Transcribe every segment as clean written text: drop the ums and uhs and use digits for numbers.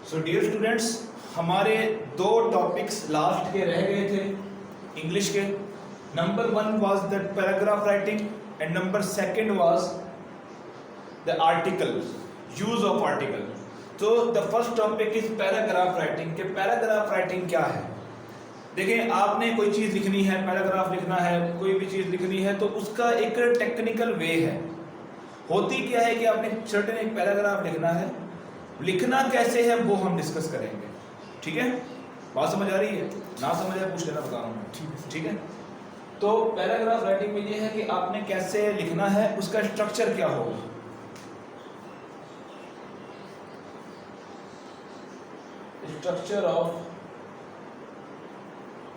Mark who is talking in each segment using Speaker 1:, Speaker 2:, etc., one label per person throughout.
Speaker 1: So dear students, हमारे दो topics last के रह गए थे इंग्लिश के। Number one was the paragraph writing and number second was the article, use of article. तो the first topic is paragraph writing. के पैराग्राफ राइटिंग क्या है? देखिए, आपने कोई चीज़ लिखनी है, पैराग्राफ लिखना है, कोई भी चीज़ लिखनी है तो उसका एक टेक्निकल वे है। होती क्या है कि आपने सर्टेन एक पैराग्राफ लिखना है, लिखना कैसे है वो हम डिस्कस करेंगे। ठीक है, बात समझ आ रही है? ना समझ आए पूछ लेना, बता रहा हूँ। ठीक है, तो पैराग्राफ राइटिंग में ये है कि आपने कैसे लिखना है, उसका स्ट्रक्चर क्या होगा। Structure of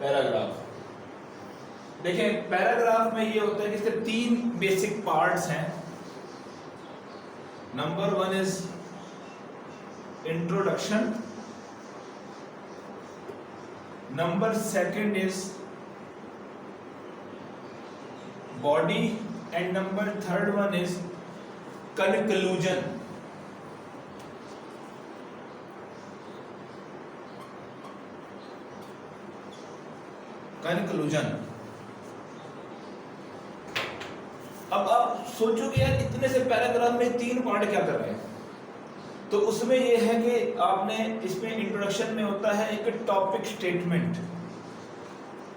Speaker 1: paragraph. देखिए, पैराग्राफ में ये होता है कि इसके तीन बेसिक पार्ट्स हैं। Number one is introduction, number second is body and number third one is conclusion. Conclusion. अब आप सोचो कि यार इतने से पैराग्राफ में तीन पार्ट क्या कर रहे हैं। तो उसमें यह है कि आपने इसमें इंट्रोडक्शन में होता है एक टॉपिक स्टेटमेंट।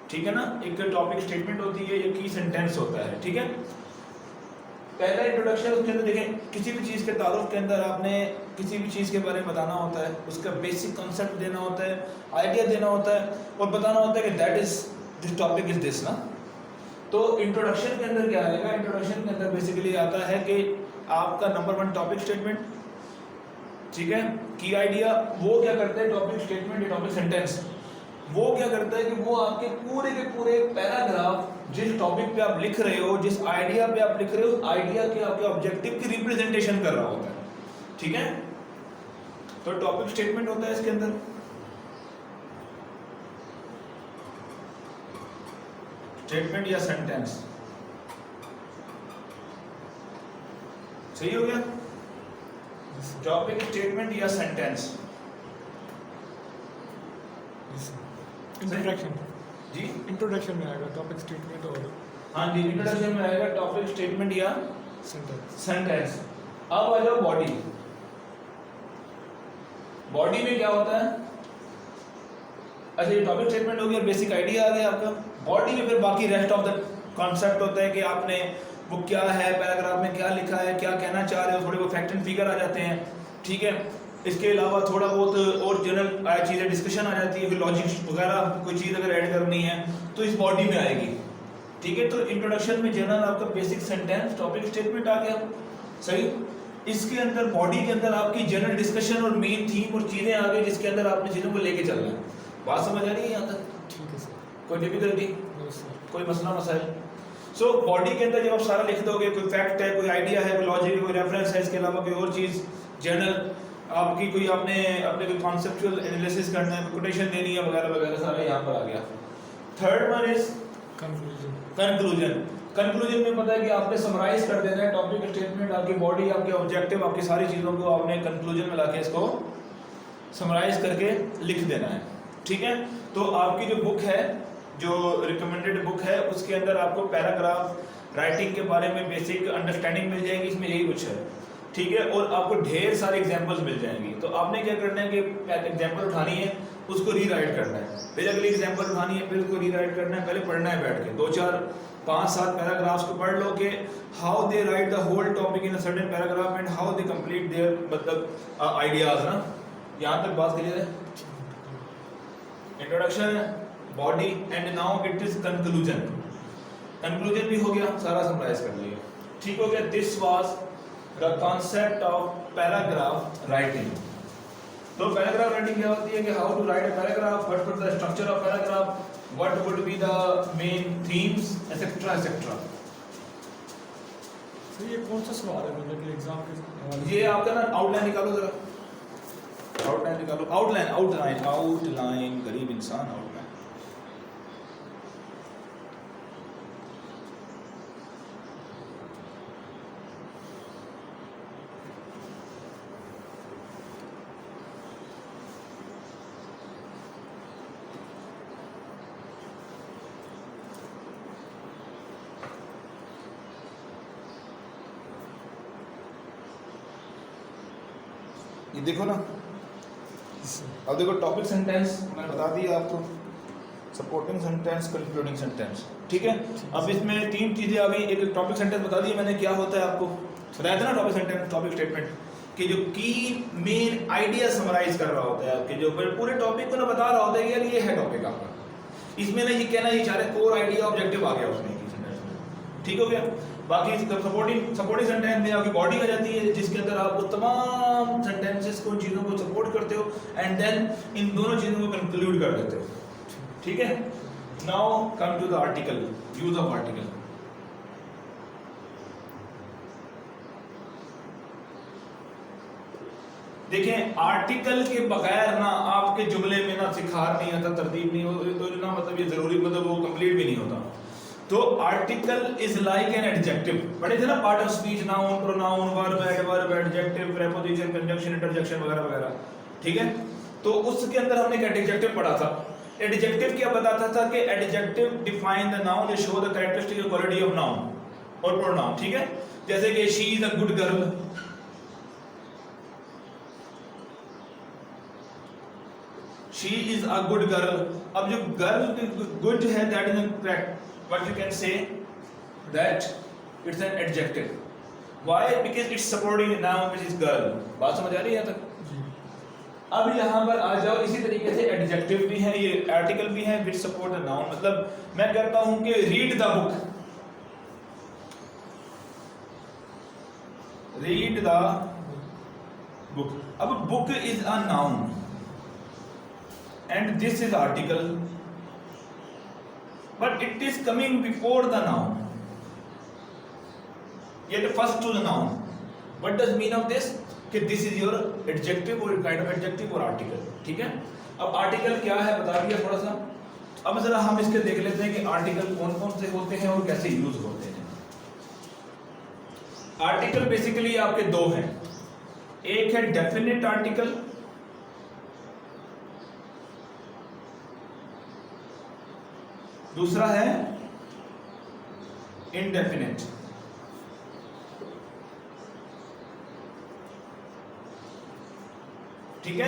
Speaker 1: ठीक है ना, एक टॉपिक स्टेटमेंट होती है, एक की सेंटेंस होता है। ठीक है, पहला इंट्रोडक्शन, उसके अंदर देखें किसी भी चीज़ के तारुफ के अंदर आपने किसी भी चीज़ के बारे में बताना होता है, उसका बेसिक कंसेप्ट देना होता है, आइडिया देना होता है और बताना होता है कि that is this topic is this ना। तो इंट्रोडक्शन के अंदर क्या आएगा? इंट्रोडक्शन के अंदर बेसिकली आता है कि आपका नंबर वन टॉपिक स्टेटमेंट, ठीक है, की आइडिया। वो क्या करते हैं? टॉपिक स्टेटमेंट या टॉपिक सेंटेंस वो क्या करता है कि वो आपके पूरे के पूरे पैराग्राफ, जिस टॉपिक पे आप लिख रहे हो, जिस आइडिया पे आप लिख रहे हो, आइडिया के आपके ऑब्जेक्टिव की रिप्रेजेंटेशन कर रहा होता है। ठीक है, तो टॉपिक स्टेटमेंट होता है इसके अंदर। स्टेटमेंट या सेंटेंस, सही हो गया? टॉपिक स्टेटमेंट या सेंटेंस।
Speaker 2: इंट्रोडक्शन
Speaker 1: जी,
Speaker 2: इंट्रोडक्शन में आएगा टॉपिक स्टेटमेंट और
Speaker 1: हाँ जी, इंट्रोडक्शन में आएगा टॉपिक स्टेटमेंट या
Speaker 2: सेंटेंस।
Speaker 1: सेंटेंस। अब आ जाओ बॉडी। बॉडी में क्या होता है? अच्छा, ये टॉपिक स्टेटमेंट हो गया, बेसिक आइडिया आ गया आपका। बॉडी में फिर बाकी रेस्ट ऑफ द कॉन्सेप्ट होता है कि आपने वो क्या है, पैराग्राफ में क्या लिखा है, क्या कहना चाह रहे हो, थोड़े वो फैक्ट एंड फिगर आ जाते हैं। ठीक है, इसके अलावा थोड़ा बहुत और जनरल चीज़ें डिस्कशन आ जाती है, फिर लॉजिक वगैरह कोई चीज़ अगर ऐड करनी है तो इस बॉडी में आएगी। ठीक है, तो इंट्रोडक्शन में जनरल आपका बेसिक सेंटेंस, टॉपिक स्टेटमेंट आ गया, सही। इसके अंदर बॉडी के अंदर आपकी जनरल डिस्कशन और मेन थीम और चीज़ें आ गई, जिसके अंदर आपने चीज़ों को लेके चलना है। बात समझ आ रही है यहाँ तक?
Speaker 2: ठीक है सर।
Speaker 1: कोई डिफिकल्टी,
Speaker 2: नो सर।
Speaker 1: कोई मसला मसाइल? सो बॉडी के अंदर जब आप सारा लिख दोगे, कोई फैक्ट है, कोई आइडिया है, कोई लॉजिक है, कोई रेफरेंस है, इसके अलावा कोई और चीज़ जनरल आपकी कोई आपने अपने कोई कॉन्सेप्चुअल एनालिसिस करना है, कोटेशन देनी है वगैरह वगैरह, सारा यहाँ पर आ गया। Third one is
Speaker 2: conclusion.
Speaker 1: Conclusion. Conclusion में पता है कि आपने समराइज कर देना है टॉपिक स्टेटमेंट, आपकी बॉडी, आपके ऑब्जेक्टिव, आपकी सारी चीज़ों को आपने कंक्लूजन में लाके इसको समराइज करके लिख देना है। ठीक है, तो आपकी जो बुक है, जो रिकमेंडेड बुक है, उसके अंदर आपको पैराग्राफ राइटिंग के बारे में बेसिक अंडरस्टैंडिंग मिल जाएगी, इसमें यही कुछ है। ठीक है, और आपको ढेर सारे एग्जांपल्स मिल जाएंगी। तो आपने क्या करना है कि एग्जांपल उठानी है, उसको रीराइट करना है, फिर अगली एग्जांपल उठानी है, फिर उसको रीराइट करना है। पहले पढ़ना है बैठ के, 2 4 5 7 पैराग्राफ्स को पढ़ लो कि how they write the whole topic in a certain paragraph and how they complete their मतलब आइडियाज ना। यहाँ तक बात क्लियर है? Introduction, body and now it is conclusion. Conclusion भी हो गया, सारा समराइज कर लिया, ठीक हो गया। This was the concept of paragraph writing. तो पैराग्राफ राइटिंग क्या होती है कि how to write a paragraph, what would the structure of paragraph, what would be the main themes, et cetera et cetera.
Speaker 2: Sir ये कौन सा सवाल है मतलब कि एग्जाम के हवाले?
Speaker 1: ये आपका ना आउटलाइन निकालो जरा, आउटलाइन निकालो, आउटलाइन आउटलाइन आउटलाइन, गरीब इंसान आउटलाइन। ये देखो ना,
Speaker 2: सर
Speaker 1: अब देखो टॉपिक सेंटेंस मैंने बता दिया आपको, सपोर्टिंग सेंटेंस, कंक्लूडिंग सेंटेंस, ठीक है। अब इसमें तीन चीजें आ गई, एक टॉपिक सेंटेंस बता दिया मैंने क्या होता है, आपको बताया था ना टॉपिक सेंटेंस, टॉपिक स्टेटमेंट कि जो की मेन आइडिया समराइज कर रहा होता है आपके जो पूरे टॉपिक को ना बता रहा होता है कि यार ये है टॉपिक आपका, इसमें ना ये कहना ये चाह रहे कोर आइडिया ऑब्जेक्टिव आ गया उसमें की सेंटेंस में, ठीक हो गया। बाकी सपोर्टिंग सेंटेंस में आपकी बॉडी आ जाती है जिसके अंदर आप उस तमाम सेंटेंसेस को, उन चीज़ों को सपोर्ट करते हो एंड देन इन दोनों चीज़ों को कंक्लूड कर देते हो, ठीक है। Now come to the article, use of article. देखें आर्टिकल के बगैर ना आपके जुमले में ना सिखार नहीं आता, तरतीब नहीं हो तो ना मतलब ये जरूरी मतलब वो कंप्लीट भी नहीं होता। तो article is like an adjective, पढ़े थे ना part of speech, noun, pronoun, verb, adverb, adjective, preposition, conjunction, interjection वगैरह वगैरह, ठीक है। तो उसके अंदर हमने एक एडजेक्टिव पढ़ा था। एडजेक्टिव क्या बताता था कि adjective define the noun, show the characteristic और क्वालिटी ऑफ नाउन और प्रोनाउन, ठीक है। जैसे कि she is a good girl, she is a good girl. अब जो गर्ल गुड है that is correct, but you can say that it's an adjective, why, because it's supporting noun which is girl. बात समझ आ रही है यहाँ तक? अब यहाँ पर आ जाओ, इसी तरीके से एडजेक्टिव भी है, ये आर्टिकल भी है विच सपोर्ट द नाउन। मतलब मैं कहता हूं कि read the book, read the book. अब book is a noun and this is article, but it is coming before the noun, yet first to the noun. What does mean of this? कि this is your adjective और kind of adjective और article, ठीक है। अब article क्या है बता दिया थोड़ा सा। अब जरा हम इसके देख लेते हैं कि आर्टिकल कौन कौन से होते हैं और कैसे यूज होते हैं। आर्टिकल बेसिकली आपके दो हैं, एक है डेफिनेट आर्टिकल, दूसरा है इनडेफिनेट। ठीक है।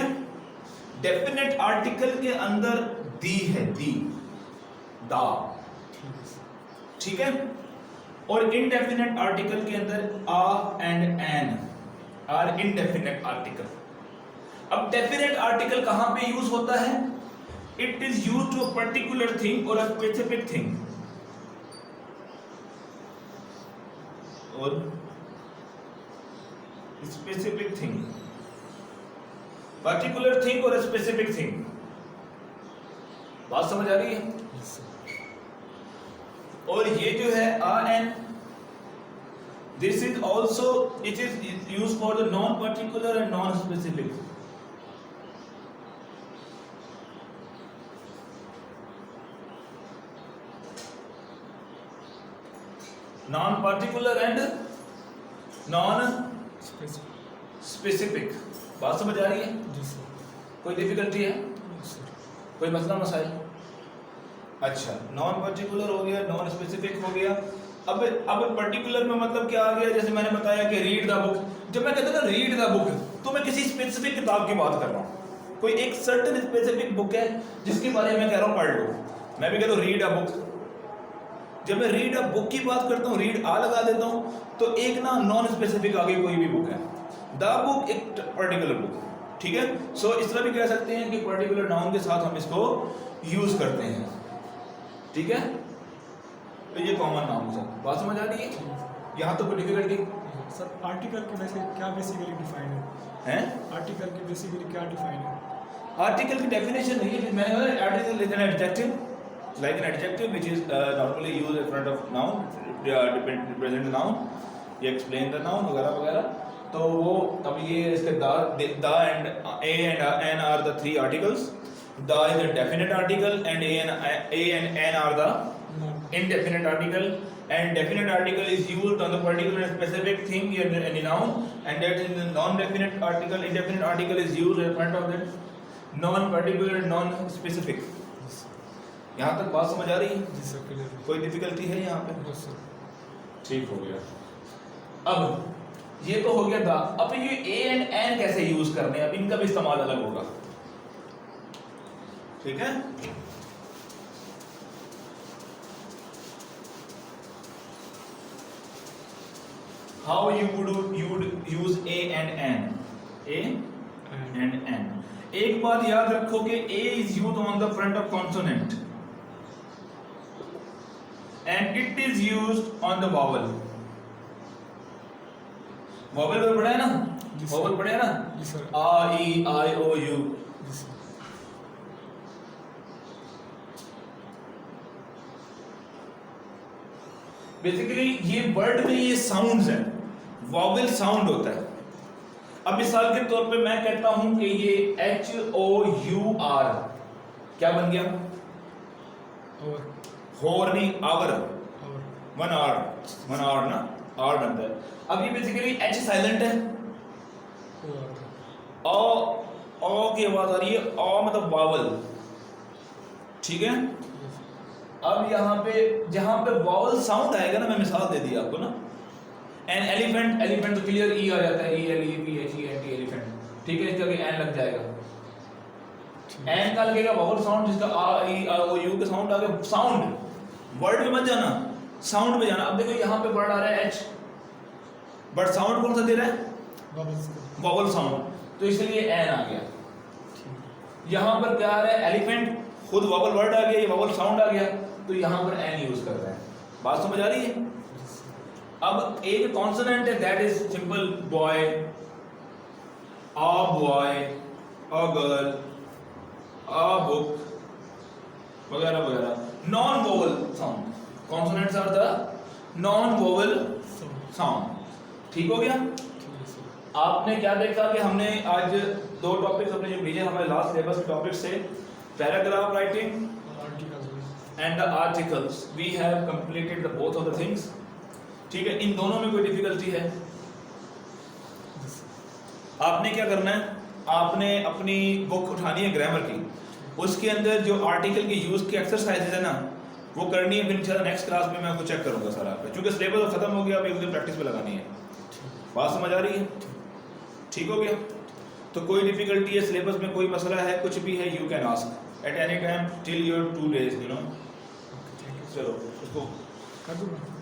Speaker 1: डेफिनेट आर्टिकल के अंदर दी है, दी, दा, ठीक है। और इनडेफिनेट आर्टिकल के अंदर a and an are indefinite article. अब डेफिनेट आर्टिकल कहां पे यूज होता है? It is use to a particular thing और अ स्पेसिफिक थिंग, और स्पेसिफिक थिंग, पर्टिकुलर थिंग और स्पेसिफिक थिंग। बात समझ आ रही है? और ये जो है a an, this is also it is use for the non particular and non specific. Non particular and non specific. बात समझ आ रही है?
Speaker 2: जी सर।
Speaker 1: कोई डिफिकल्टी है?
Speaker 2: सर
Speaker 1: कोई मसला मसाइल? अच्छा, नॉन पर्टिकुलर हो गया, नॉन स्पेसिफिक हो गया। अब पर्टिकुलर में मतलब क्या आ गया? जैसे मैंने बताया कि रीड द बुक। जब मैं कहता था रीड द बुक तो मैं किसी स्पेसिफिक किताब की बात कर रहा हूँ, कोई एक सर्टेन स्पेसिफिक बुक है जिसके बारे में कह रहा हूँ पढ़ लो। मैं भी कहता हूँ रीड अ बुक। जब मैं रीड अ बुक की बात करता हूँ, रीड आ लगा देता हूँ, तो एक ना नॉन स्पेसिफिक आ गई कोई भी बुक है। द बुक एक पर्टिकुलर बुक, ठीक है। सो इस तरह भी कह सकते हैं कि पर्टिकुलर नाउन के साथ हम इसको यूज करते हैं, ठीक है। तो ये कॉमन नाउन है। बात समझ आ रही है? यहाँ तो कोई डिफिकल्टी?
Speaker 2: सर आर्टिकल के वैसे क्या बेसिकली डिफाइन है? आर्टिकल के बेसिकली क्या डिफाइन है?
Speaker 1: आर्टिकल की डेफिनेशन नहीं है, मैंने कहा article is an adjective, like an adjective which is normally used in front of noun, represent the noun, ये explain the noun वगैरह वगैरह। तो वो अब ये इसके the and a and an are the three articles. The is a definite article and a and an are the indefinite article, and definite article is used on the particular and specific thing in any noun, and that is the non-definite article, indefinite article is used in front of that non-particular non-specific। यहाँ तक बात समझ आ रही है?
Speaker 2: जी sir, clear.
Speaker 1: कोई difficulty है यहाँ पे?
Speaker 2: बस सर।
Speaker 1: ठीक हो गया। अब ये तो हो गया द। अब ये ए एंड एन कैसे यूज करने हैं, अब इनका भी इस्तेमाल अलग होगा, ठीक है। How you would use a and an, a and an. एक बात याद रखो कि a is used on the front of consonant and it is used on the vowel. Vowel में पढ़ा है ना, वॉवल पढ़े है ना, A E I O U. Basically ये वर्ड में ये साउंड्स है, वॉवल साउंड होता है। अब मिसाल के तौर पे मैं कहता हूं कि ये एच ओ यू आर क्या बन गया, होर नहीं आवर, वन आवर ना, आर बनता है। अब ये बेसिकली एच साइलेंट है, ओ की आवाज आ रही है, ओ मतलब वावल, ठीक है। अब यहाँ पे जहां पे वावल साउंड आएगा ना, मैं मिसाल दे दी आपको ना, एन एलिफेंट, एलिफेंट तो क्लियर ई आ जाता है, E L E P H A N T elephant, ठीक है। इसका एन लग जाएगा, एन का लगेगा वावल साउंड, जिसका आ ई ओ यू का साउंड आ गया। साउंड वर्ड में मत जाना, साउंड में जाना। अब देखो यहाँ पे वर्ड आ रहा है एच, बट साउंड कौन सा दे रहा है, वावल साउंड, तो इसलिए एन आ गया। यहाँ पर क्या आ रहा है, एलिफेंट, खुद वावल वर्ड आ गया, ये वावल साउंड आ गया, तो यहाँ पर एन यूज कर रहा है। बात समझ आ रही है। अब एक कॉन्सोनेंट है, that is simple boy, a boy, a girl, a book वगैरह वगैरह। Non vowel sound, consonants are the non vowel sound, ठीक हो गया। आपने क्या देखा कि हमने आज दो टॉपिक्स अपने जो भेजे हमारे लास्ट सिलेबस के टॉपिक्स से, paragraph writing and the articles, we have completed the both of the things, ठीक है। इन दोनों में कोई डिफिकल्टी है, आपने क्या करना है, आपने अपनी बुक उठानी है ग्रामर की, उसके अंदर जो आर्टिकल के यूज की एक्सरसाइजेज है ना, वो करनी है। फिर इंशाल्लाह नेक्स्ट क्लास में मैं आपको चेक करूंगा सारा, क्योंकि सिलेबस खत्म हो गया, अब एक दिन प्रैक्टिस पे लगानी है। बात समझ आ रही है, ठीक हो गया। तो कोई डिफिकल्टी है, सिलेबस में कोई मसला है, कुछ भी है, you can ask at any time till your 2 days, you know. चलो उसको
Speaker 2: कर दूंगा।